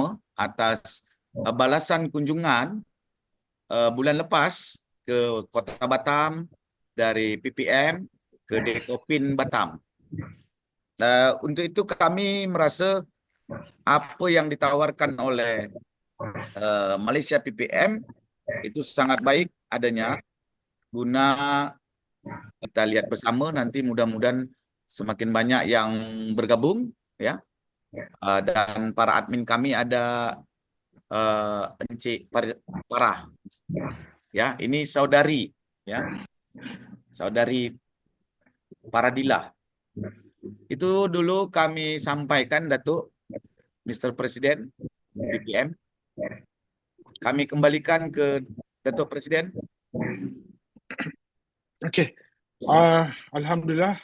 bersama atas balasan kunjungan bulan lepas ke Kota Batam dari PPM ke Dekopin Batam. Untuk itu kami merasa apa yang ditawarkan oleh Malaysia PPM itu sangat baik adanya, guna kita lihat bersama nanti mudah-mudahan semakin banyak yang bergabung ya. Dan para admin kami ada Encik Farah ya, ini saudari ya, saudari Paradila. Itu dulu kami sampaikan, Datuk Mr. Presiden PPM. Kami kembalikan ke Datuk Presiden. Okey. Alhamdulillah.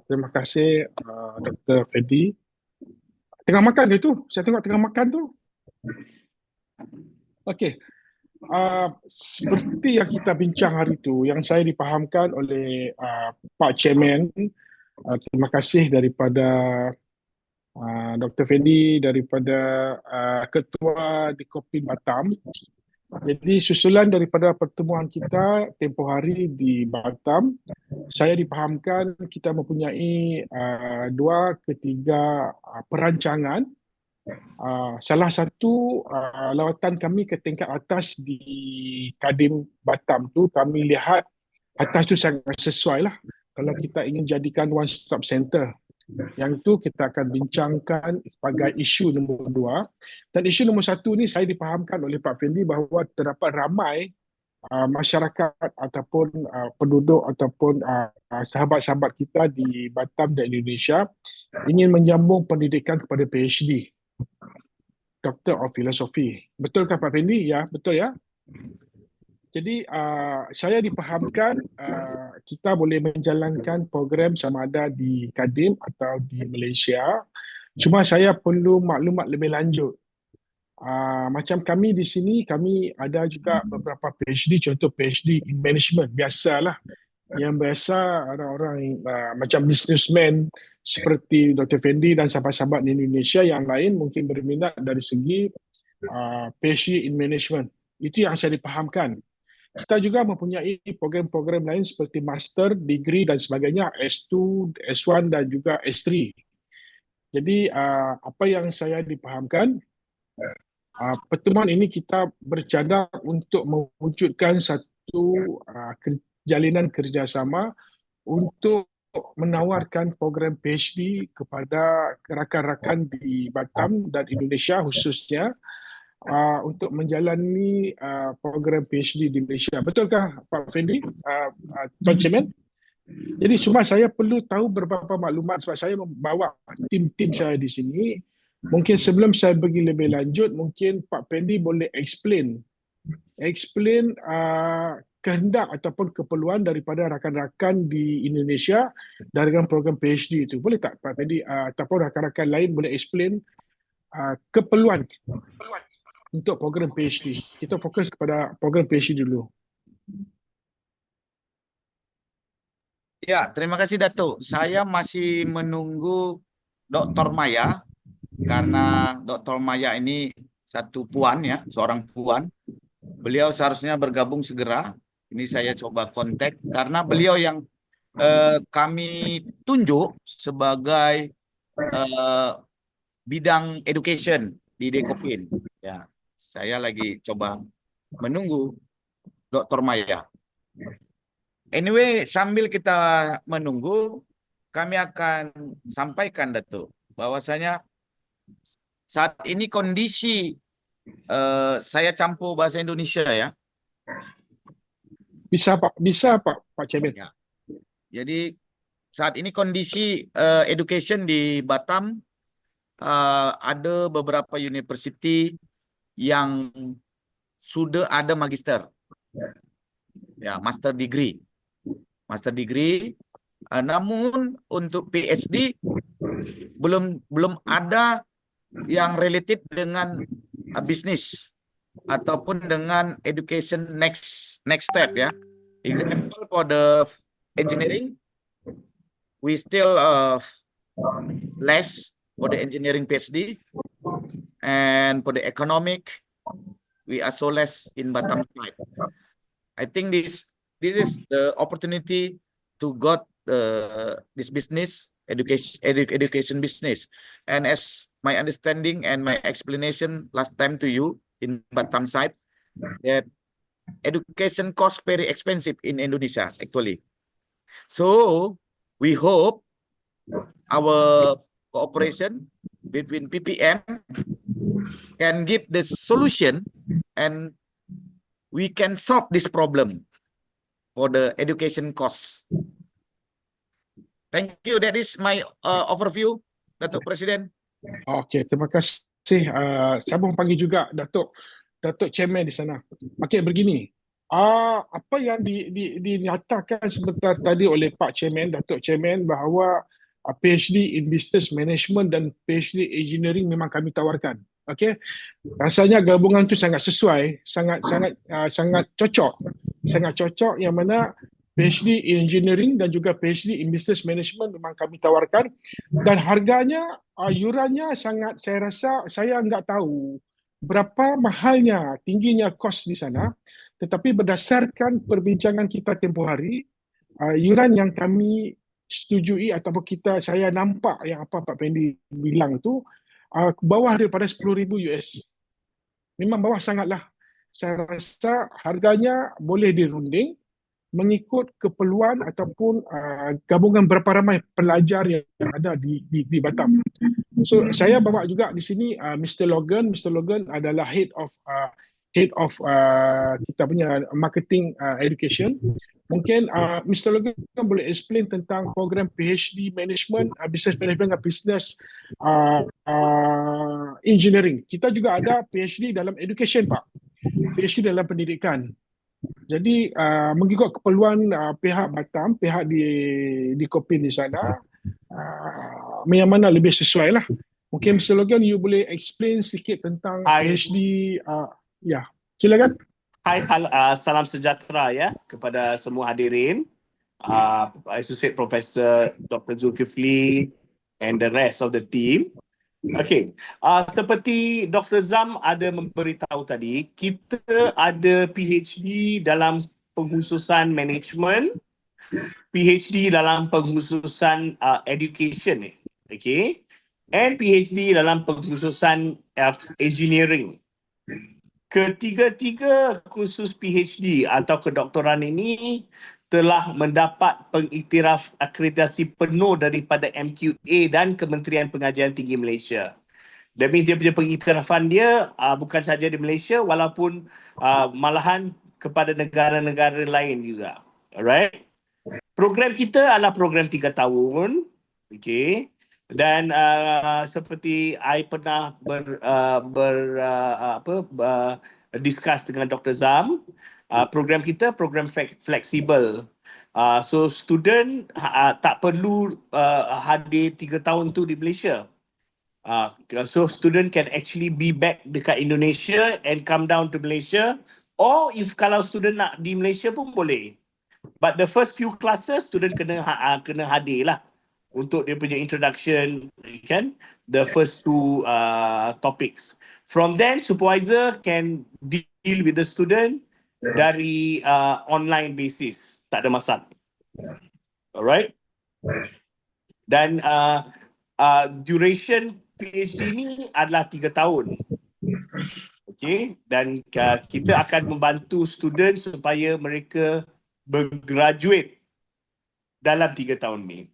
Terima kasih Dr. Fedi. Tengah makan ke tu? Saya tengok tengah makan tu. Okey. Seperti yang kita bincang hari itu, yang saya dipahamkan oleh Pak Chairman, terima kasih daripada Dr. Fendi, daripada Ketua Dekopin Batam. Jadi susulan daripada pertemuan kita tempoh hari di Batam, saya dipahamkan kita mempunyai 2 ke 3 perancangan. Salah satu lawatan kami ke tingkat atas di Kadim Batam tu, kami lihat atas tu sangat sesuai lah kalau kita ingin jadikan one stop center. Yang tu kita akan bincangkan sebagai isu nombor 2. Dan isu nombor 1 ni saya dipahamkan oleh Pak Fendi bahawa terdapat ramai masyarakat ataupun penduduk ataupun sahabat-sahabat kita di Batam dan Indonesia ingin menyambung pendidikan kepada PhD, Doctor of Philosophy. Betul kan Pak Fendi? Ya, betul ya. Jadi saya dipahamkan kita boleh menjalankan program sama ada di Kadim atau di Malaysia. Cuma saya perlu maklumat lebih lanjut. Macam kami di sini, kami ada juga beberapa PhD, contoh PhD in Management. Biasalah. Yang biasa orang-orang macam businessman seperti Dr. Fendi dan sahabat-sahabat di Indonesia yang lain mungkin berminat dari segi PhD in Management. Itu yang saya dipahamkan. Kita juga mempunyai program-program lain seperti Master, Degree dan sebagainya, S2, S1 dan juga S3. Jadi apa yang saya dipahamkan, pertemuan ini kita bercadang untuk mewujudkan satu jalinan kerjasama untuk menawarkan program PhD kepada rakan-rakan di Batam dan Indonesia khususnya untuk menjalani program PhD di Malaysia. Betulkah Pak Fendi, Tuan Chairman? Jadi cuma saya perlu tahu beberapa maklumat sebab saya membawa tim-tim saya di sini. Mungkin sebelum saya pergi lebih lanjut, mungkin Pak Fendi boleh explain kehendak ataupun keperluan daripada rakan-rakan di Indonesia dalam program PhD itu. Boleh tak Pak Fendi ataupun rakan-rakan lain boleh explain keperluan untuk program PhD. Kita fokus kepada program PhD dulu. Ya, terima kasih Datuk. Saya masih menunggu Dr. Maya karena Dr. Maya ini satu puan ya, seorang puan. Beliau seharusnya bergabung segera. Ini saya coba kontak karena beliau yang kami tunjuk sebagai bidang education di Dekopin. Ya, saya lagi coba menunggu Dr. Maya. Anyway, sambil kita menunggu, kami akan sampaikan Datuk bahwasanya saat ini kondisi saya campur bahasa Indonesia ya. Bisa Pak Chairman. Ya. Jadi saat ini kondisi education di Batam ada beberapa universiti yang sudah ada magister, ya master degree, namun untuk PhD belum ada yang related dengan bisnis ataupun dengan education next step ya. Example for the engineering, we still less for the engineering PhD, and for the economic, we are so less in Batam side. I think this is the opportunity to got this business education business, and as my understanding and my explanation last time to you in Batam side, that education cost very expensive in Indonesia actually. So we hope our cooperation between PPM can give the solution, and we can solve this problem for the education costs. Thank you. That is my overview, Datuk Presiden. Okey, terima kasih. Sabung panggil juga Datuk Chairman di sana. Okey, begini. Apa yang dinyatakan sebentar tadi oleh Pak Chairman, Datuk Chairman, bahawa PhD in Business Management dan PhD Engineering memang kami tawarkan. Okey, rasanya gabungan itu sangat sesuai, sangat cocok yang mana PhD in Engineering dan juga PhD in Business Management memang kami tawarkan, dan harganya, yurannya sangat, saya rasa saya enggak tahu berapa mahalnya, tingginya kos di sana, tetapi berdasarkan perbincangan kita tempoh hari, yuran yang kami setujui ataupun saya nampak yang apa Pak Fendi bilang tu, bawah daripada 10,000 US. Memang bawah sangatlah. Saya rasa harganya boleh dirunding mengikut keperluan ataupun gabungan berapa ramai pelajar yang ada di Batam. So saya bawa juga di sini Mr. Logan. Mr. Logan adalah head of kita punya marketing education. Mungkin Mr. Logan boleh explain tentang program PhD Management, Business Management dan Business Engineering. Kita juga ada PhD dalam education, Pak. PhD dalam pendidikan. Jadi mengikut keperluan pihak Batam, pihak di Kopin di sana, yang mana lebih sesuai lah. Mungkin Mr. Logan, you boleh explain sikit tentang PhD. Ya, silakan. Hai, salam sejahtera ya kepada semua hadirin. Associate Professor Dr. Zulkifli and the rest of the team. Okay, seperti Dr. Zam ada memberitahu tadi, kita ada PhD dalam pengkhususan management, PhD dalam pengkhususan education, okay, and PhD dalam pengkhususan engineering. Ketiga-tiga kursus PhD atau kedoktoran ini telah mendapat pengiktiraf akreditasi penuh daripada MQA dan Kementerian Pengajian Tinggi Malaysia. Demi dia punya pengiktirafan dia bukan sahaja di Malaysia walaupun malahan kepada negara-negara lain juga. Alright. Program kita adalah program 3 tahun. Okay. Dan seperti I pernah discuss dengan Dr. Zam, program kita program fleksibel. So student tak perlu hadir 3 tahun tu di Malaysia. So student can actually be back dekat Indonesia and come down to Malaysia, or if kalau student nak di Malaysia pun boleh. But the first few classes student kena hadir lah untuk dia punya introduction, kan, the first two topics. From then supervisor can deal with the student dari online basis, tak ada masalah. Alright. Dan duration PhD ni adalah 3 tahun. Okay, dan kita akan membantu student supaya mereka bergraduate dalam 3 tahun ni.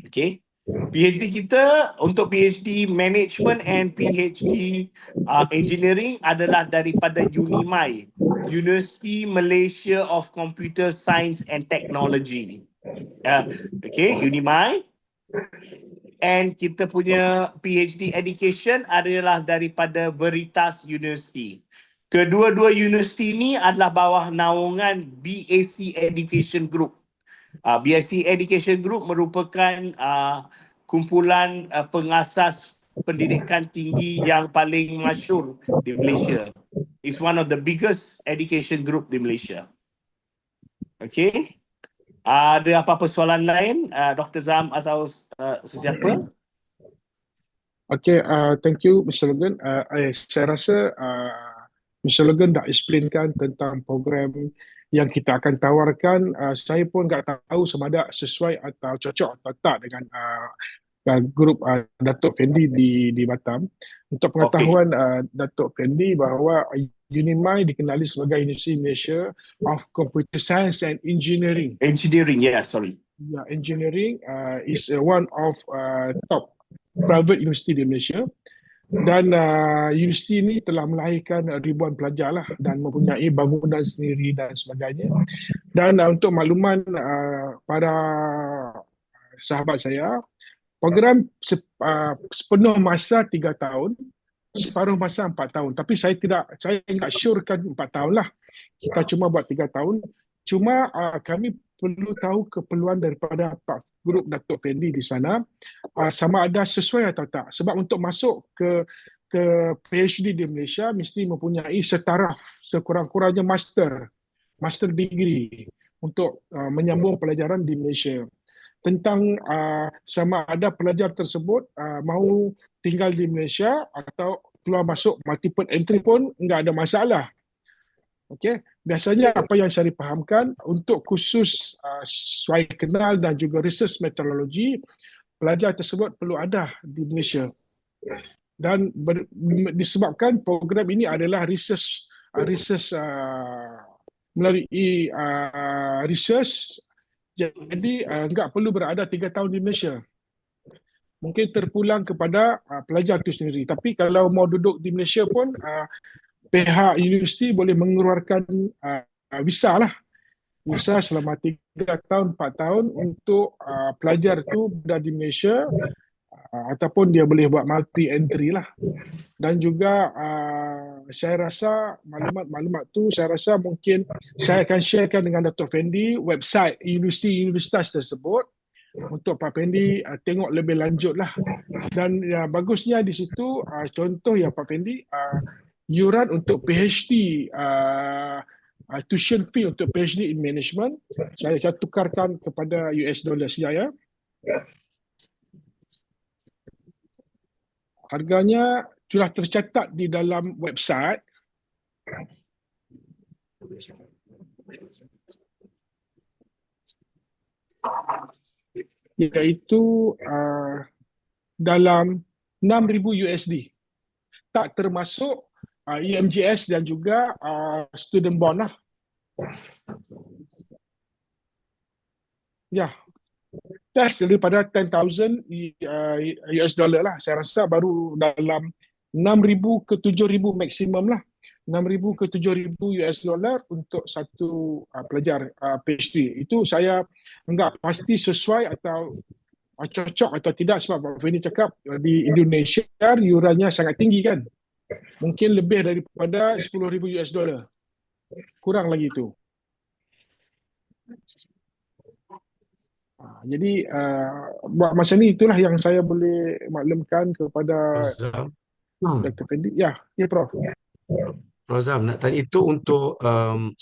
Okay, PhD kita untuk PhD Management and PhD Engineering adalah daripada UNIMAI, University Malaysia of Computer Science and Technology. Okay, UNIMAI. And kita punya PhD Education adalah daripada Veritas University. Kedua-dua universiti ini adalah bawah naungan BAC Education Group. BAC Education Group merupakan kumpulan pengasas pendidikan tinggi yang paling masyhur di Malaysia. It's one of the biggest education group di Malaysia. Okay. Ada apa-apa soalan lain, Dr. Zam atau sesiapa? Okay, thank you, Mr. Logan. Saya rasa Mr. Logan dah explainkan tentang program yang kita akan tawarkan. Saya pun nggak tahu sama ada sesuai atau cocok atau tak dengan grup Datuk Fendi di Batam. Untuk Okey. pengetahuan Datuk Fendi bahawa UNIMAI dikenali sebagai Universiti Malaysia of Computer Science and Engineering. Engineering, yeah, sorry. Yeah, engineering is one of top private university di Malaysia, dan universiti ini telah melahirkan ribuan pelajar lah dan mempunyai bangunan sendiri dan sebagainya. Dan untuk makluman para sahabat saya, program sepenuh masa 3 tahun, separuh masa 4 tahun. Tapi saya enggak syorkan 4 tahun lah. Kita cuma buat 3 tahun. Cuma kami perlu tahu keperluan daripada Pak Grup Datuk Fendi di sana, sama ada sesuai atau tak. Sebab untuk masuk ke PhD di Malaysia mesti mempunyai setaraf sekurang-kurangnya master degree untuk menyambung pelajaran di Malaysia. Tentang sama ada pelajar tersebut mahu tinggal di Malaysia atau keluar masuk multiple entry pun enggak ada masalah. Okey, biasanya apa yang saya dipahamkan untuk khusus suai kenal dan juga research metodologi, pelajar tersebut perlu ada di Malaysia. Dan disebabkan program ini adalah research melalui research, jadi enggak perlu berada 3 tahun di Malaysia. Mungkin terpulang kepada pelajar itu sendiri. Tapi kalau mau duduk di Malaysia pun pihak universiti boleh mengeluarkan visa lah. Visa selama 3 tahun, 4 tahun untuk pelajar itu berada di Malaysia, ataupun dia boleh buat multi entry lah. Dan juga saya rasa maklumat tu saya rasa mungkin saya akan sharekan dengan Dr. Fendi website universitas tersebut untuk Pak Fendi tengok lebih lanjut lah. Dan bagusnya di situ contoh ya Pak Fendi, yuran untuk PhD, tuition fee untuk PhD in Management, saya akan tukarkan kepada US dollar sekejap ya. Harganya sudah tercatat di dalam website. Iaitu dalam 6,000 USD. Tak termasuk EMJS dan juga student bond lah. Ya, test daripada 10,000 US dollar lah. Saya rasa baru dalam 6,000 ke 7,000 maksimum lah. 6,000 ke 7,000 US dollar untuk satu pelajar PhD. Itu saya enggak pasti sesuai atau cocok atau tidak, sebab Pak Fendi cakap di Indonesia yurannya sangat tinggi kan. Mungkin lebih daripada 10,000 US dollar. Kurang lagi itu. Jadi buat masa ni itulah yang saya boleh maklumkan kepada Dr. Fendi. Ya, Prof. Rozam, nak tanya itu untuk 1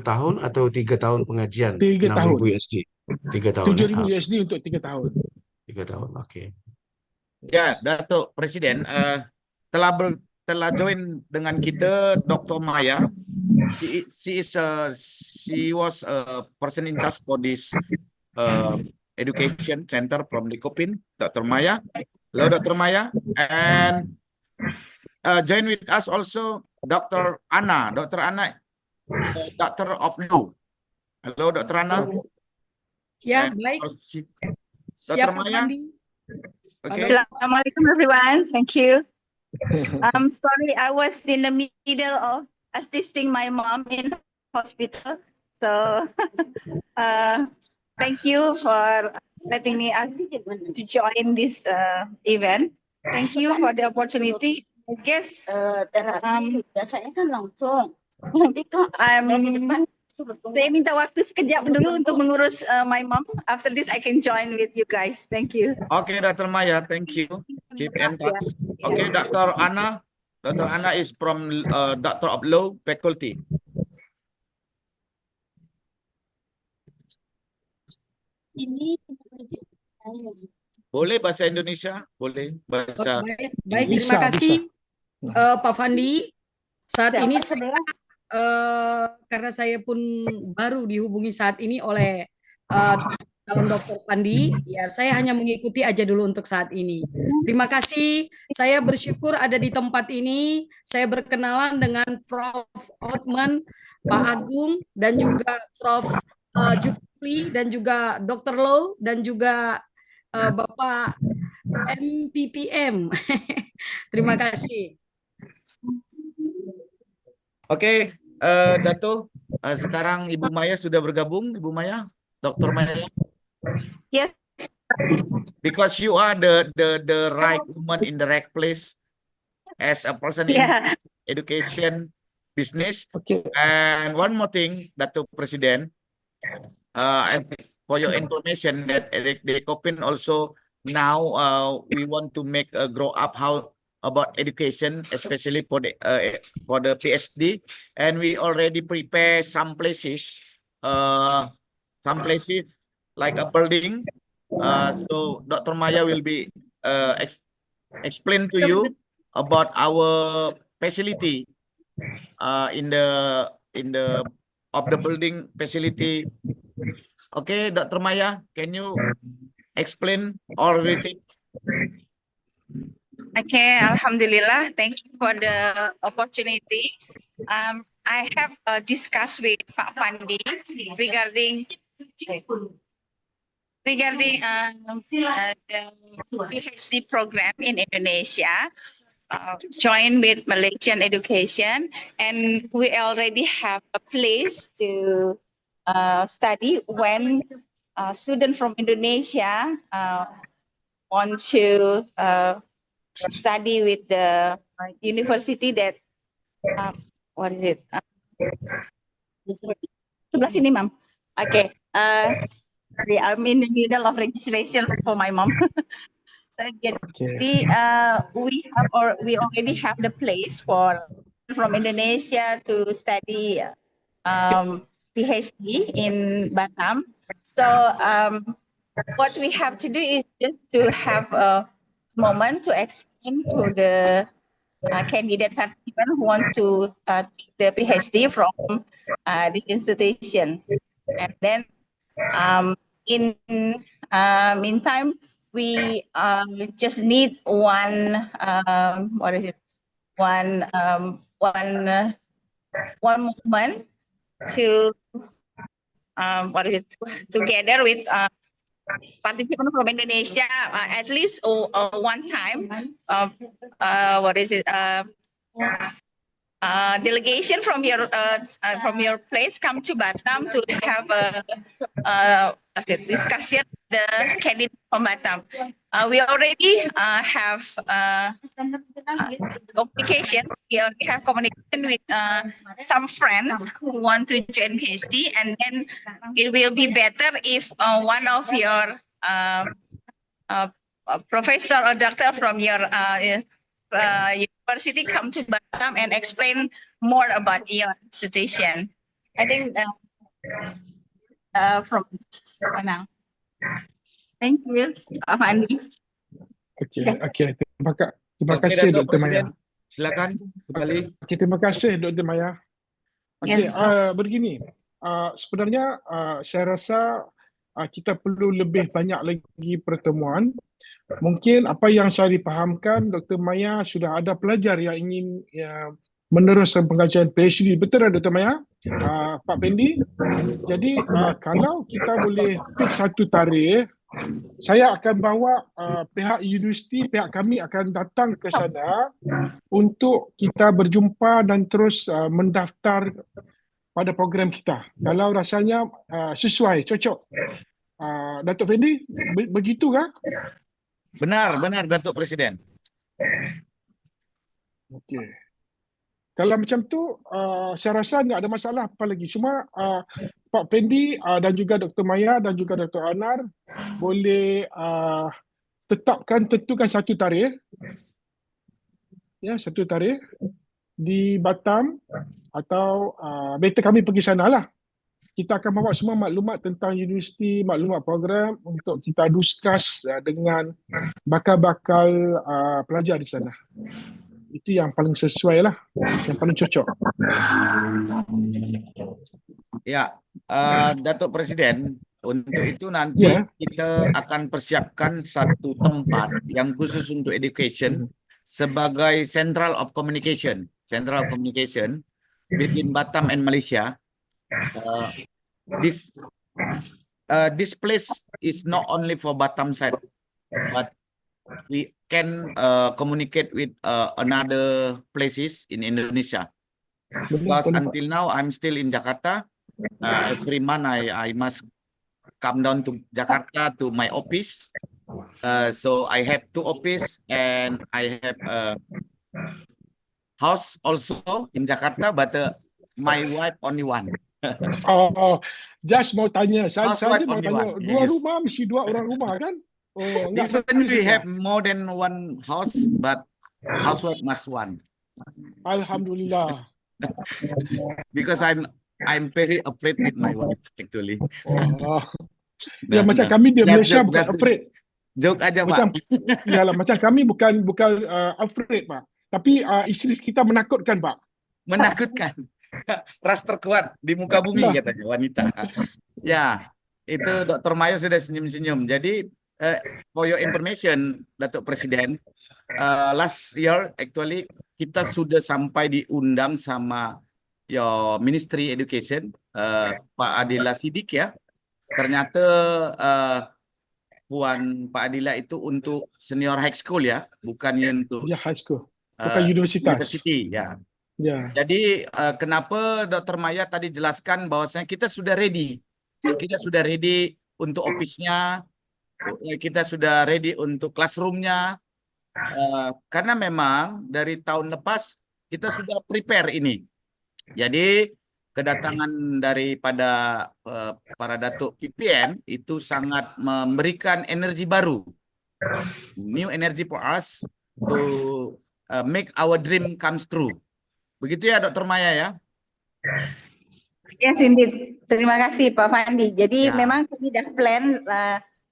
tahun atau 3 tahun pengajian? 3 tahun. 6,000 USD. 3 tahun. 7,000 USD untuk 3 tahun. 3 tahun, okey. Ya, Datuk Presiden, telah join dengan kita Dr. Maya. She was a person in charge for this education center from Likopin, Dr. Maya. Hello, Dr. Maya. And join with us also Dr. Anna. Dr. Anna, Doctor of Law. Hello, Dr. Anna. Ya, And baik. Dr. Siap, Pak Maya. Fandi. Okay. Assalamualaikum everyone. Thank you. I'm sorry, I was in the middle of assisting my mom in hospital. So thank you for letting me to join this event. Thank you for the opportunity. I guess biasanya kan langsung. saya minta waktu sekejap dulu untuk mengurus my mom. After this I can join with you guys. Thank you. Okay, Dr. Maya, thank you. Keep in touch. Okay, Dr. Anna. Dr. Anna is from Doctor of Law faculty. Ini Boleh bahasa Indonesia, boleh bahasa Baik, baik, Inggris. terima Bisa, kasih bisa. Pak Fandi. Saat ini Dapat sebelah. karena saya pun baru dihubungi saat ini oleh eh, calon Dokter Fandi, ya saya hanya mengikuti aja dulu untuk saat ini. Terima kasih. Saya bersyukur ada di tempat ini. Saya berkenalan dengan Prof. Otman, Pak Agung, dan juga Prof. Jupli, dan juga Dr. Low, dan juga Bapak MPPM. Terima kasih. Oke, Dato. Sekarang Ibu Maya sudah bergabung, Ibu Maya, Dr. Maya. Yes. Because you are the right woman in the right place as a person in Yeah. education business. Okey. And one more thing, Dato Presiden, and for your information that Dekopin also now we want to make a grow up how about education, especially for the PhD, and we already prepare some places like a building. So Dr. Maya will be explain to you about our facility in the of the building facility. Okay, Dr. Maya, can you explain all everything? Okay, Alhamdulillah. Thank you for the opportunity. I have discussed with Pak Fandi regarding the PhD program in Indonesia, join with Malaysian education, and we already have a place to study when students from Indonesia want to study with the university that what is it? Sebelah sini, Ma'am. Okay. Sorry, I'm in the middle of registration for my mom. So, Okey. we already have the place for from Indonesia to study PhD in Batam. So what we have to do is just to have a moment to explain to the candidate participant who want to take the PhD from this institution. And then in meantime, we just need one one moment to together with participants from Indonesia at least one time. Delegation from your place come to Batam to have a discussion with the candidate from Batam. We already have communication. We already have communication with some friends who want to join PhD, and then it will be better if one of your professor or doctor from your university come to Batam and explain more about your institution. I think from now. Thank you, Fandi. Okey. Terima Oke, kasih Dato' Dr. Maya. Presiden. Silakan kembali. Okey, terima kasih Dr. Maya. Okey, begini. Sebenarnya saya rasa kita perlu lebih banyak lagi pertemuan. Mungkin apa yang saya dipahamkan, Dr. Maya sudah ada pelajar yang ingin meneruskan pengajian PhD. Betul tak Dr. Maya? Pak Pendi? Jadi kalau kita boleh fix satu tarikh, saya akan bawa pihak universiti, pihak kami akan datang ke sana untuk kita berjumpa dan terus mendaftar pada program kita. Kalau rasanya sesuai, cocok. Datuk Fendi, begitu kah? Benar, Datuk Presiden. Okey. Kalau macam tu, saya rasa tidak ada masalah apa lagi. Cuma Pak Fendi dan juga Dr. Maya dan juga Dr. Anar boleh tentukan satu tarikh. Ya, satu tarikh di Batam atau better kami pergi sana lah. kita akan bawa semua maklumat tentang universiti, maklumat program untuk kita discuss dengan bakal-bakal pelajar di sana. Itu yang paling sesuai lah, yang paling cocok. Ya, Datuk Presiden, untuk itu nanti Ya. kita akan persiapkan satu tempat yang khusus untuk education sebagai Central of Communication between Batam and Malaysia. This place is not only for Batam side, but we can communicate with another places in Indonesia. Because until now I'm still in Jakarta. Every month I must come down to Jakarta to my office. So I have 2 office and I have a house also in Jakarta, but my wife only one. Just mau tanya, saya Housewife mau only tanya, one, dua yes. rumah mesti 2 orang rumah kan? Oh, enggak Even we serius have enggak? more than one house, but housewife must one. Alhamdulillah. Because I'm very afraid with my wife actually. Oh. Ya macam kami di Malaysia bukan afraid. Joke aja, Macam Pak. yalah macam kami bukan afraid, Pak. Tapi isteri kita menakutkan, Pak. Menakutkan. Ras terkuat di muka bumi Nah. katanya wanita. Ya, itu Dr. Maya sudah senyum-senyum. Jadi for your information, Datuk Presiden, last year actually kita sudah sampai diundang sama your Ministry Education, Pak Adila Siddiq ya. Ternyata Puan Pak Adila itu untuk senior high school ya, bukan untuk Ya high school, bukan universitas. university ya. Ya. Jadi kenapa Dr. Maya tadi jelaskan bahwasanya kita sudah ready. Kita sudah ready untuk office-nya, kita sudah ready untuk classroom-nya. Karena memang dari tahun lepas kita sudah prepare ini. Jadi kedatangan daripada para Datuk PPM itu sangat memberikan energi baru. New energy for us to make our dream comes true. Begitu ya Dr. Maya ya? Yes, indeed. Terima kasih Pak Fandi. Jadi Ya. memang kami dah plan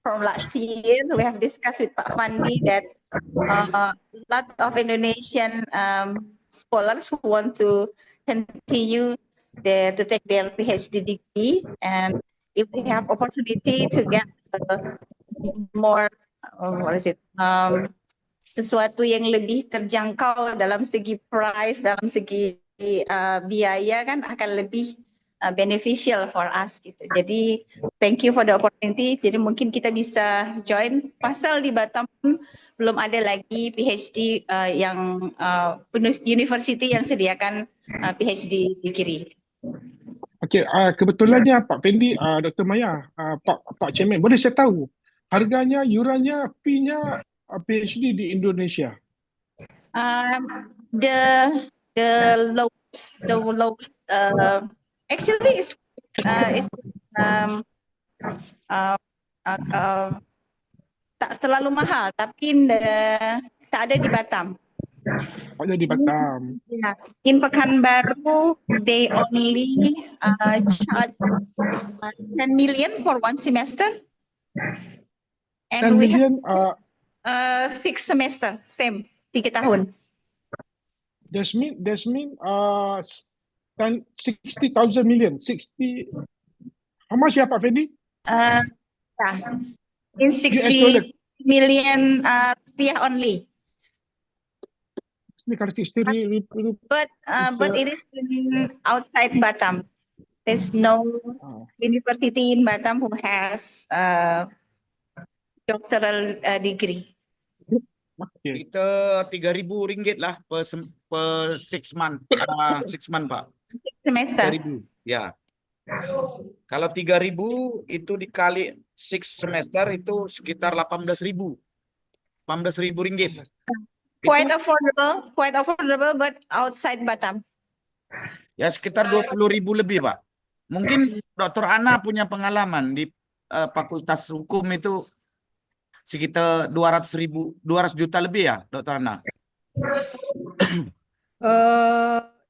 from last year. We have discussed with Pak Fandi that a lot of Indonesian scholars who want to continue to take their PhD degree, and if we have opportunity to get more, sesuatu yang lebih terjangkau dalam segi price, dalam segi biaya kan akan lebih beneficial for us gitu. Jadi thank you for the opportunity. Jadi mungkin kita bisa join. Pasal di Batam pun belum ada lagi PhD yang university yang sediakan PhD degree. Okey, kebetulannya Pak Fendi, Dr. Maya, Pak Chairman, boleh saya tahu harganya, yurannya, fee-nya PhD di Indonesia? The lowest actually is tak terlalu mahal, tapi tak ada di Batam. Ada di Batam. Yeah. In Pekanbaru, they only charge 10 million for 1 semester. 10 And we million, have 6 semester, same, 3 tahun. that's mean 60,000 million, 60, how much ya Pak Fendi? Yeah. In US 60 million rupiah only. Ini kalau 60 But it is in outside Batam. There's no university in Batam who has doctoral degree. Okay. Kita RM3.000 lah per 6 month, 6 month Pak. Semester. 3.000. Ya. Kalau 3.000 itu dikali 6 semester itu sekitar 18.000. RM18.000. Quite affordable, but outside Batam. Ya sekitar 20.000 lebih Pak. Mungkin Dr. Ana punya pengalaman di Fakultas Hukum itu sekitar 200 juta lebih ya Dr. Ana?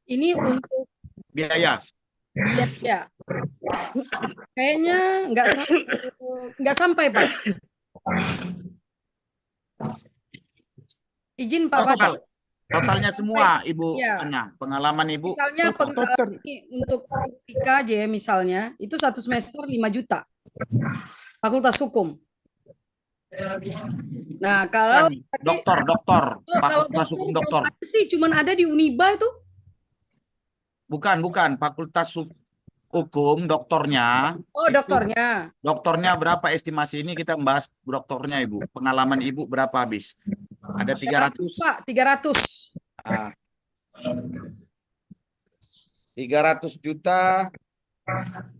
Ini untuk Biaya. biaya. Kayaknya nggak sampai, Pak. Izin Pak Fadli. Total, totalnya Tidak semua sampai. Ibu Ya, Ana, pengalaman Ibu. misalnya Total ini untuk IKA aja ya misalnya, itu 1 semester 5 juta. Fakultas Hukum. Nah, kalau Bukan, doktor, kalau Fakultas dokter Hukum belum doktor. ada sih, cuman ada di Uniba itu. Bukan, Fakultas Hukum doktornya. Oh, Itu doktornya. doktornya berapa estimasi ini kita membahas doktornya Ibu. Pengalaman Ibu berapa habis? Ada 300. Pak, 300. Ah, 300 juta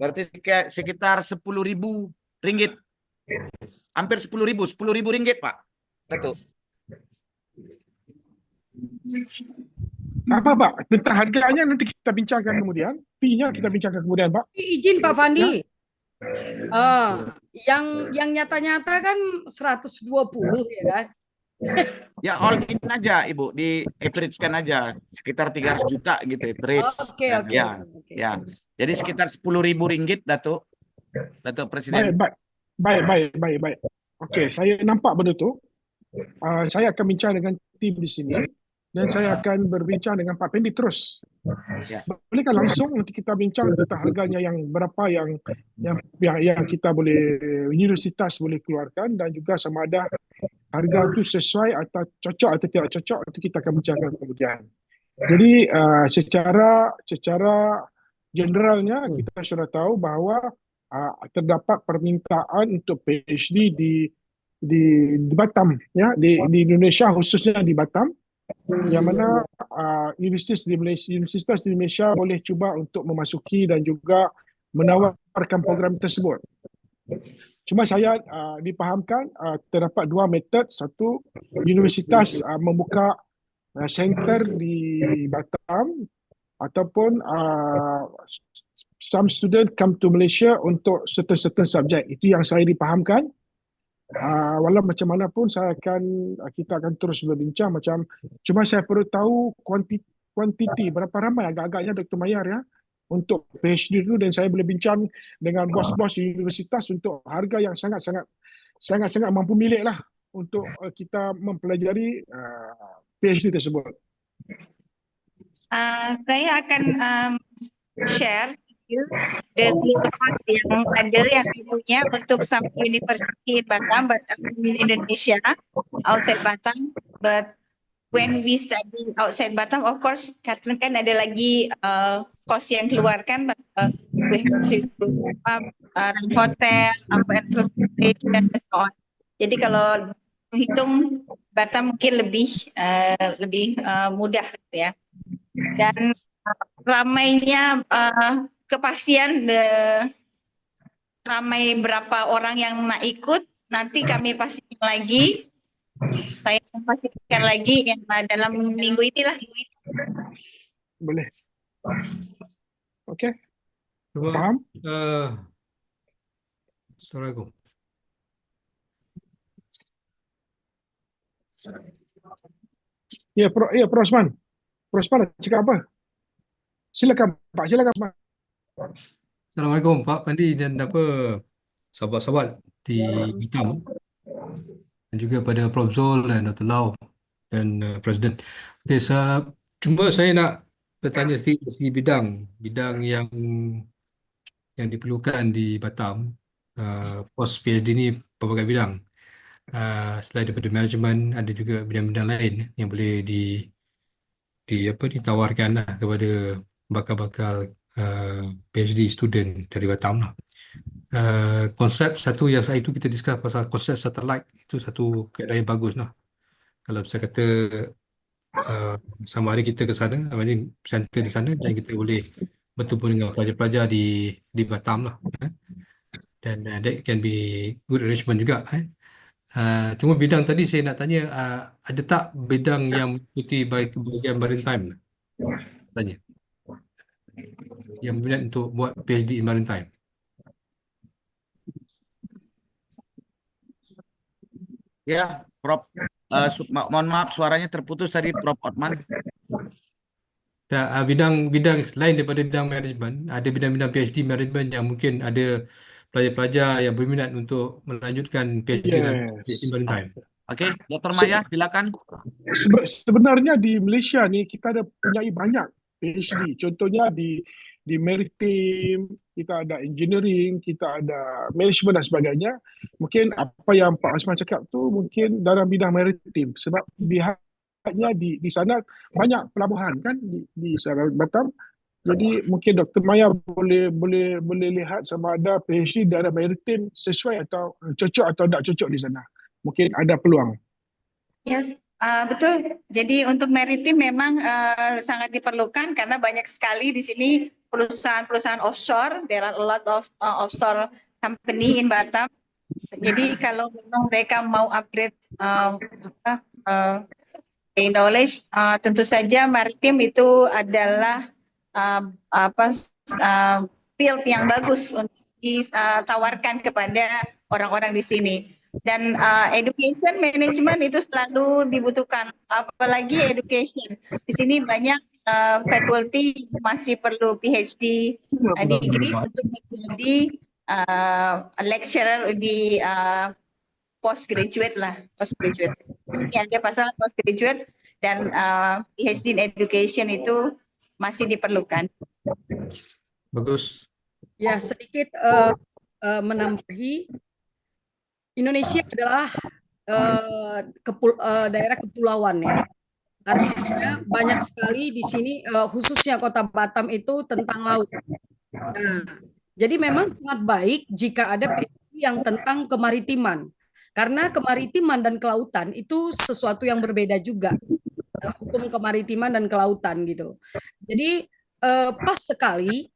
berarti sekitar 10.000 ringgit. Hampir 10.000 ringgit, Pak. Betul. apa Pak? Tentang harganya nanti kita bincangkan kemudian. Fee-nya kita bincangkan kemudian Pak. Izin Pak Ya. Fandi. Yang nyata-nyata kan 120 ya kan? Ya all in aja Ibu, di average-kan aja sekitar 300 juta gitu average. Oke, Ya, oke, ya, oke. ya. Jadi sekitar 10.000 ringgit Datuk Presiden. Baik. Okey, saya nampak benda tu. Saya akan bincang dengan tim di sini dan saya akan berbincang dengan Pak Pendi terus. Ya. Bolehkah langsung nanti kita bincang tentang harganya yang berapa yang kita boleh universitas boleh keluarkan dan juga sama ada harga itu sesuai atau cocok atau tidak cocok itu kita akan bincangkan kemudian. Jadi secara generalnya kita sudah tahu bahawa terdapat permintaan untuk PhD di Batam ya di Indonesia khususnya di Batam yang mana universitas di Malaysia boleh cuba untuk memasuki dan juga menawarkan program tersebut. Cuma saya dipahamkan terdapat dua metod. Satu, universitas membuka center di Batam ataupun some student come to Malaysia untuk certain subjek. Itu yang saya dipahamkan. Walau macam mana pun kita akan terus berbincang cuma saya perlu tahu kuantiti berapa ramai agak-agaknya Dr. Mayar ya untuk PhD itu dan saya boleh bincang dengan bos-bos universitas untuk harga yang sangat mampu milik lah untuk kita mempelajari PhD tersebut. Saya akan share dari course yang ada yang saya punya untuk some university in Batam, but in Indonesia, outside Batam. But when we study outside Batam, of course, kan ada lagi course yang keluarkan. We have to run hotel, transportation, and so on. Jadi kalau menghitung Batam mungkin lebih mudah gitu ya. Dan ramainya kepastian ramai berapa orang yang nak ikut nanti kami pastikan lagi. Saya akan pastikan lagi yang dalam minggu inilah. Boleh. Okey. Cuba, Faham? Assalamualaikum. Ya, Pro Osman. Pro Osman nak cakap apa? Silakan Pak, Pak. Assalamualaikum Pak Pandi dan sahabat-sahabat di Batam dan juga pada Prof Zul dan Dr. Lau dan Presiden. Okey, cuma saya nak bertanya sedikit dari bidang yang diperlukan di Batam. Post PhD ni pelbagai bidang. Selain daripada management, ada juga bidang-bidang lain yang boleh ditawarkan lah kepada bakal-bakal PhD student dari Batam lah. Konsep satu yang itu kita discuss pasal konsep satellite itu satu keadaan yang bagus lah. Kalau saya kata sama hari kita ke sana, ini center di sana dan kita boleh bertemu dengan pelajar-pelajar di Batam lah. Dan that can be good arrangement juga. Cuma bidang tadi saya nak tanya, ada tak bidang yang mengikuti bahagian maritime? Tanya. Yang berminat untuk buat PhD in maritime. Ya, Prof. Mohon maaf suaranya terputus tadi Prof. Otman. bidang lain daripada bidang management, ada bidang-bidang PhD management yang mungkin ada pelajar-pelajar yang berminat untuk melanjutkan PhD dalam PhD Yes. maritime. Oke, Dr. Se- Maya, silakan. Sebenarnya di Malaysia ni kita ada punyai banyak PhD. Contohnya di maritime, kita ada engineering, kita ada management dan sebagainya. Mungkin apa yang Pak Asman cakap tu mungkin dalam bidang maritime sebab pihaknya di sana banyak pelabuhan kan di sana Batam. Jadi mungkin Dr. Maya boleh lihat sama ada PhD dalam maritime sesuai atau cocok atau tidak cocok di sana. Mungkin ada peluang. Yes, betul. Jadi untuk maritim memang sangat diperlukan karena banyak sekali di sini perusahaan-perusahaan offshore. There are a lot of offshore company in Batam. Jadi kalau memang mereka mau upgrade knowledge, tentu saja maritim itu adalah field yang bagus untuk ditawarkan kepada orang-orang di sini. Dan education management itu selalu dibutuhkan, apalagi education. Di sini banyak faculty masih perlu PhD degree untuk menjadi lecturer di postgraduate lah, postgraduate. Di sini ada pasal postgraduate dan PhD in education itu masih diperlukan. Bagus. Ya, sedikit menambahi, Indonesia adalah daerah kepulauan ya. Artinya banyak sekali di sini, khususnya Kota Batam itu tentang laut. Nah, jadi memang sangat baik jika ada PhD yang tentang kemaritiman. Karena kemaritiman dan kelautan itu sesuatu yang berbeda juga. Hukum kemaritiman dan kelautan gitu. Jadi pas sekali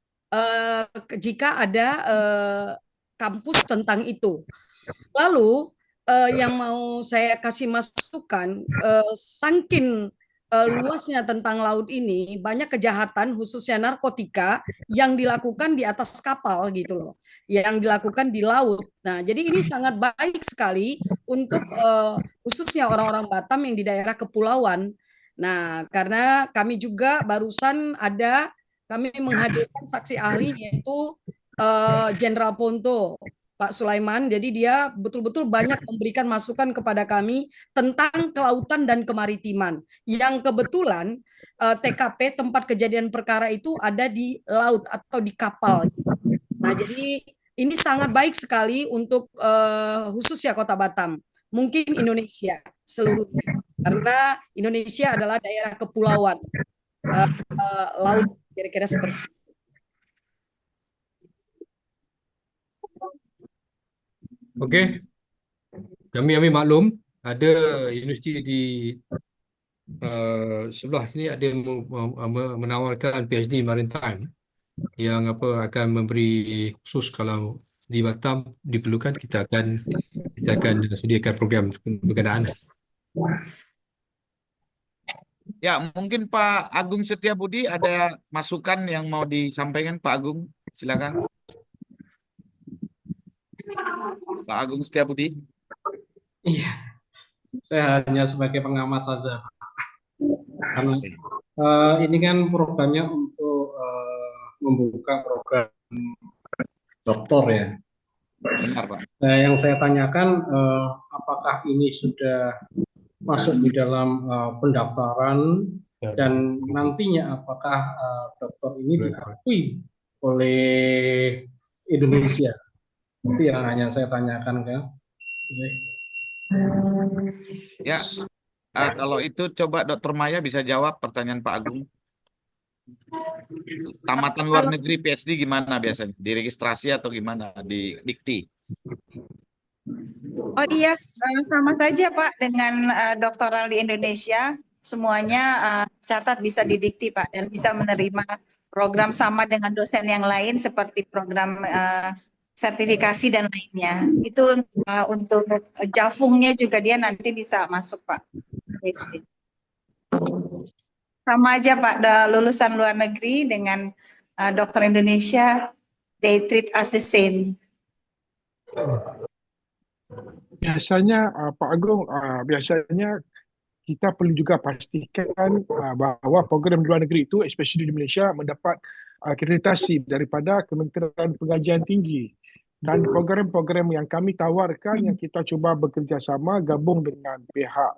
jika ada kampus tentang itu. Lalu yang mau saya kasih masukan, saking luasnya tentang laut ini, banyak kejahatan khususnya narkotika yang dilakukan di atas kapal gitu loh, yang dilakukan di laut. Nah, jadi ini sangat baik sekali untuk khususnya orang-orang Batam yang di daerah kepulauan. Nah, karena kami juga barusan kami menghadirkan saksi ahli yaitu Jenderal Ponto, Pak Sulaiman. Jadi dia betul-betul banyak memberikan masukan kepada kami tentang kelautan dan kemaritiman. Yang kebetulan TKP tempat kejadian perkara itu ada di laut atau di kapal. Nah, jadi ini sangat baik sekali untuk khususnya Kota Batam, mungkin Indonesia seluruhnya. Karena Indonesia adalah daerah kepulauan laut, kira-kira seperti itu. Okey. Kami maklum ada universiti di sebelah sini ada menawarkan PhD Maritime yang akan memberi khusus kalau di Batam diperlukan kita akan sediakan program berkenaan. Ya, mungkin Pak Agung Setiabudi ada masukan yang mau disampaikan, Pak Agung. Silakan. Pak Agung Setiabudi. Iya, saya hanya sebagai pengamat saja. Karena ini kan programnya untuk membuka program doktor ya. Benar, Pak. Yang saya tanyakan, apakah ini sudah masuk di dalam pendaftaran dan nantinya apakah doktor ini diakui oleh Indonesia? Itu yang hanya saya tanyakan kan. Ya, kalau itu coba Dr. Maya bisa jawab pertanyaan Pak Agung. Tamatan luar negeri PhD gimana biasanya? Diregistrasi atau gimana? Di dikti? Oh iya, sama saja Pak dengan doktoral di Indonesia. Semuanya catat bisa didikti Pak dan bisa menerima program sama dengan dosen yang lain seperti program sertifikasi dan lainnya. Itu untuk jafungnya juga dia nanti bisa masuk Pak. Sama aja Pak, lulusan luar negeri dengan dokter Indonesia, they treat us the same. Biasanya Pak Agung, biasanya kita perlu juga pastikan bahawa program di luar negeri itu, especially di Malaysia, mendapat akreditasi daripada Kementerian Pengajian Tinggi. Dan program-program yang kami tawarkan, yang kita cuba bekerjasama gabung dengan pihak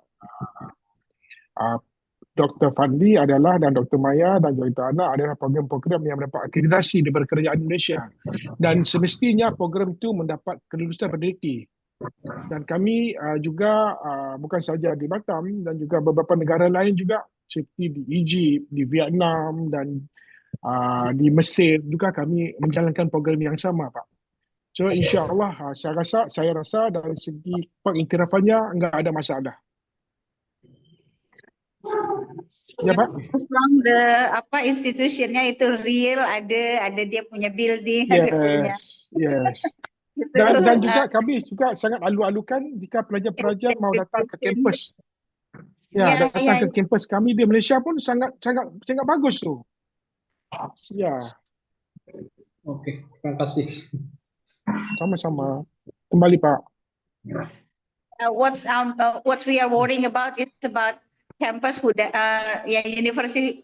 Dr. Fandi adalah, dan Dr. Maya dan Dr. Ana adalah program-program yang mendapat akreditasi daripada kerajaan Malaysia. Dan semestinya program itu mendapat kelulusan peneliti. Dan kami juga bukan saja di Batam dan juga beberapa negara lain juga seperti di Egypt, di Vietnam dan di Mesir juga kami menjalankan program yang sama, Pak. So insya-Allah saya rasa dari segi pengiktirafannya enggak ada masalah. Ya, Pak. As long the institusinya itu real, ada dia punya building, ada punya. Yes. Gitu. Dan juga kami juga sangat alu-alukan jika pelajar-pelajar mau datang ke kampus. Ya, datang ke kampus kami di Malaysia pun sangat bagus tu. Ya. Oke, terima kasih. Sama-sama. Kembali, Pak. What we are worrying about is about campus who university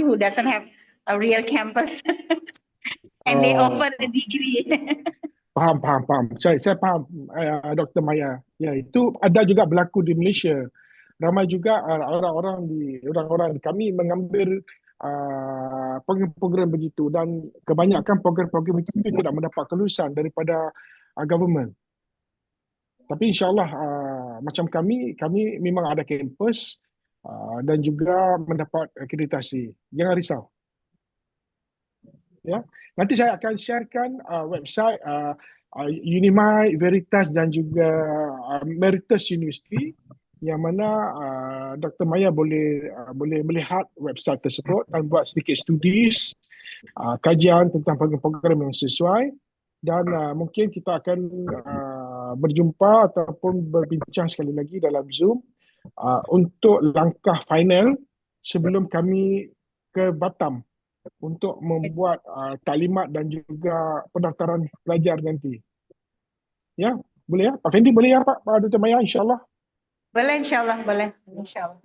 who doesn't have a real campus and they offer a degree. Faham. Saya faham, Dr. Maya. Ya, itu ada juga berlaku di Malaysia. Ramai juga orang-orang kami mengambil program-program begitu, dan kebanyakan program-program itu tidak mendapat kelulusan daripada government. Tapi insya-Allah macam kami memang ada kampus dan juga mendapat akreditasi. Jangan risau. Ya, nanti saya akan sharekan website Unimai, Veritas dan juga Meritus University, yang mana Dr. Maya boleh melihat website tersebut dan buat sedikit studi kajian tentang program-program yang sesuai, dan mungkin kita akan berjumpa ataupun berbincang sekali lagi dalam Zoom untuk langkah final sebelum kami ke Batam untuk membuat taklimat dan juga pendaftaran pelajar nanti. Ya, boleh ya? Pak Fendi boleh ya, Pak Dr. Maya, insya-Allah. Boleh, insya-Allah, boleh. Insya-Allah.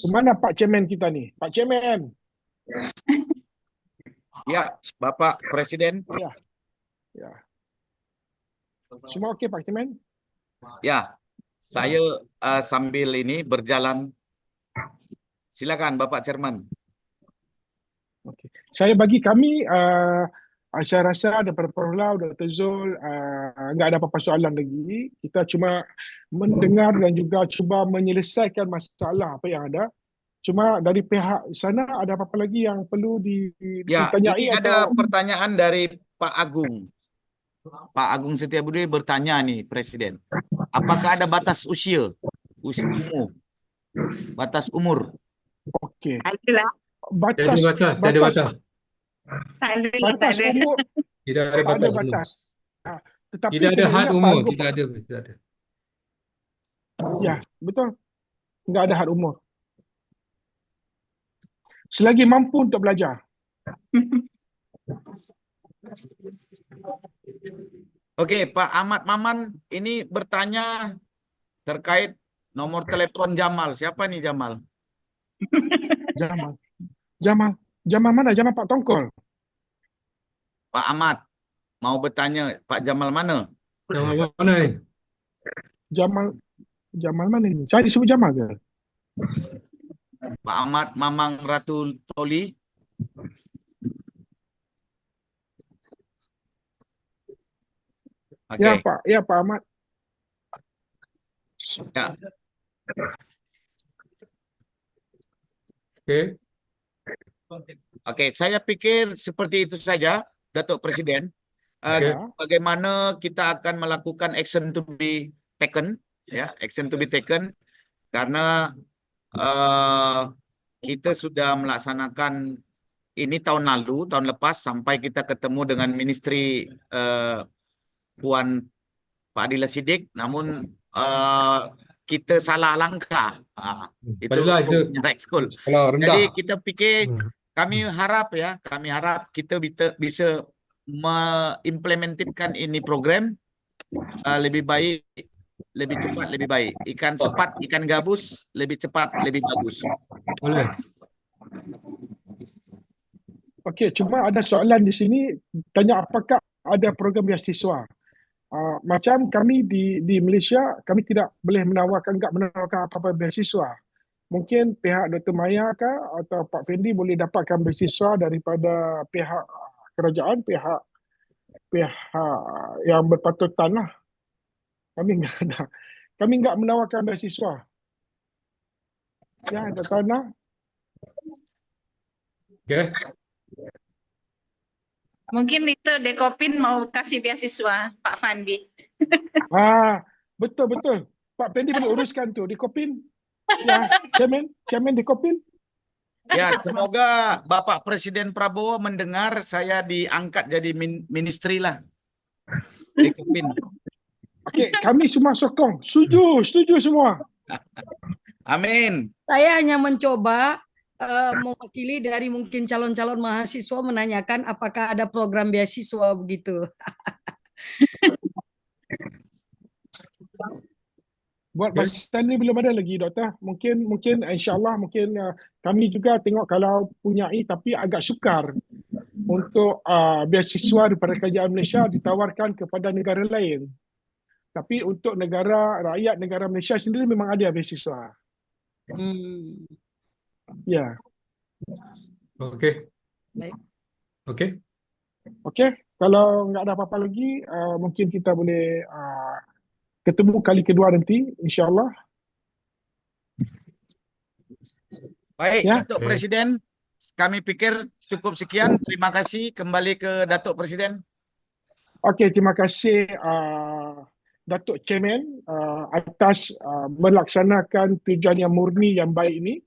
Kemana Pak Chairman kita ni? Pak Chairman. Ya, Bapak Presiden. Ya. Semua okey Pak Chairman? Ya, saya sambil ini berjalan. Silakan Bapak Chairman. Okey. Saya bagi kami saya rasa daripada Prof. Lau, Dr. Zul, enggak ada apa-apa soalan lagi. Kita cuma mendengar dan juga cuba menyelesaikan masalah apa yang ada. Cuma dari pihak sana ada apa-apa lagi yang perlu ditanyai? Ini ada pertanyaan dari Pak Agung. Pak Agung Setiabudi bertanya nih, Presiden. Apakah ada batas usia? Batas umur? Okey. Adalah. Batas umur tidak ada batas. Tetapi Tidak ada had umur, tidak ada. Ya, betul. Enggak ada had umur. Selagi mampu untuk belajar. Okey, Pak Ahmad Maman ini bertanya terkait nomor telepon Jamal. Siapa nih Jamal? Jamal mana? Jamal Pak Tongkol. Pak Ahmad mau bertanya Pak Jamal mana? Jamal mana ni? Jamal mana ni? Saya disebut Jamal ke? Pak Ahmad Mamang Ratu Toli. Okay. Ya Pak Ahmad. Ya. Okey, saya pikir seperti itu saja, Datuk Presiden. Bagaimana kita akan melakukan action to be taken, ya, action to be taken, karena kita sudah melaksanakan ini tahun lepas sampai kita ketemu dengan Ministeri Puan Pak Adila Siddiq, namun kita salah langkah. Itu secara ekskul. Jadi kita fikir, kami harap kita bisa mengimplementasikan ini program lebih baik, lebih cepat, lebih baik. Ikan sepat, ikan gabus, lebih cepat, lebih bagus. Boleh. Okey, cuma ada soalan di sini tanya apakah ada program beasiswa. Macam kami di Malaysia, kami tidak boleh enggak menawarkan apa-apa beasiswa. Mungkin pihak Dr. Maya atau Pak Fendi boleh dapatkan beasiswa daripada pihak kerajaan, pihak yang berpatutan lah. Kami enggak ada. Kami enggak menawarkan beasiswa. Ya, Dr. Ana. Okey. Mungkin itu Dekopin mau kasih beasiswa Pak Fandi. Betul. Pak Fendi boleh uruskan tu. Dikopin. Ya, Chairman Dikopin. Ya, semoga Bapak Presiden Prabowo mendengar saya diangkat jadi ministri lah. Dikepin. Okey, kami semua sokong. Setuju semua. Amin. Saya hanya mencoba mewakili dari mungkin calon-calon mahasiswa menanyakan apakah ada program beasiswa begitu. Buat masa ni belum ada lagi, Doktor. Mungkin insya-Allah kami juga tengok kalau punyai tapi agak sukar untuk beasiswa daripada kerajaan Malaysia ditawarkan kepada negara lain. Tapi untuk rakyat negara Malaysia sendiri memang ada beasiswa. Ya. Okey. Baik. Okey, kalau nggak ada apa-apa lagi, mungkin kita boleh ketemu kali kedua nanti, insya-Allah. Baik, Ya. Datuk Presiden, kami pikir cukup sekian. Terima kasih. Kembali ke Datuk Presiden. Okey, terima kasih Datuk Chairman atas melaksanakan tujuan yang murni yang baik ini.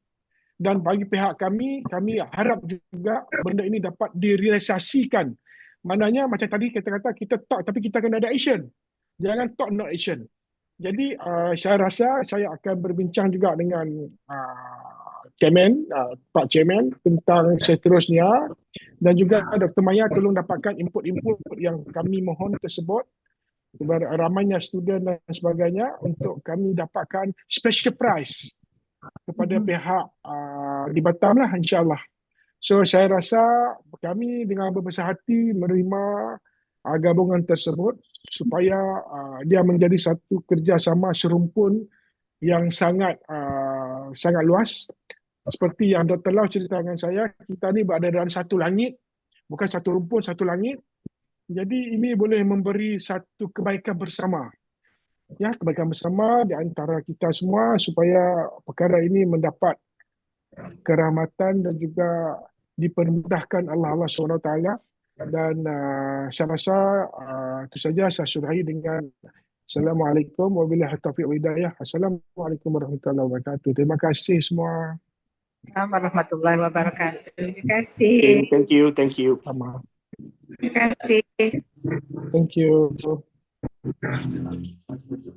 Dan bagi pihak kami harap juga benda ini dapat direalisasikan. Maknanya macam tadi kita kata kita talk tapi kita kena ada action. Jangan talk no action. Jadi saya rasa saya akan berbincang juga dengan Chairman, Pak Chairman tentang seterusnya dan juga Dr. Maya tolong dapatkan input-input yang kami mohon tersebut ramainya student dan sebagainya untuk kami dapatkan special prize kepada pihak di Batam lah insya-Allah. So saya rasa kami dengan berbesar hati menerima gabungan tersebut supaya dia menjadi satu kerjasama serumpun yang sangat luas. Seperti yang Dr. Lau cerita dengan saya, kita ni berada dalam satu langit, bukan satu rumpun, satu langit. Jadi ini boleh memberi satu kebaikan bersama. Ya, kebaikan bersama di antara kita semua supaya perkara ini mendapat kerahmatan dan juga dipermudahkan Allah SWT. Dan saya rasa itu saja saya sudahi dengan Assalamualaikum wabillahi taufiq wal hidayah. Assalamualaikum warahmatullahi wabarakatuh. Terima kasih semua. Warahmatullahi wabarakatuh. Terima kasih. Thank you. Sama. Terima kasih. Thank you.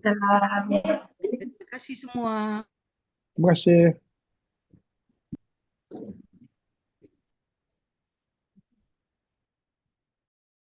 Salam. Terima kasih semua. Terima kasih.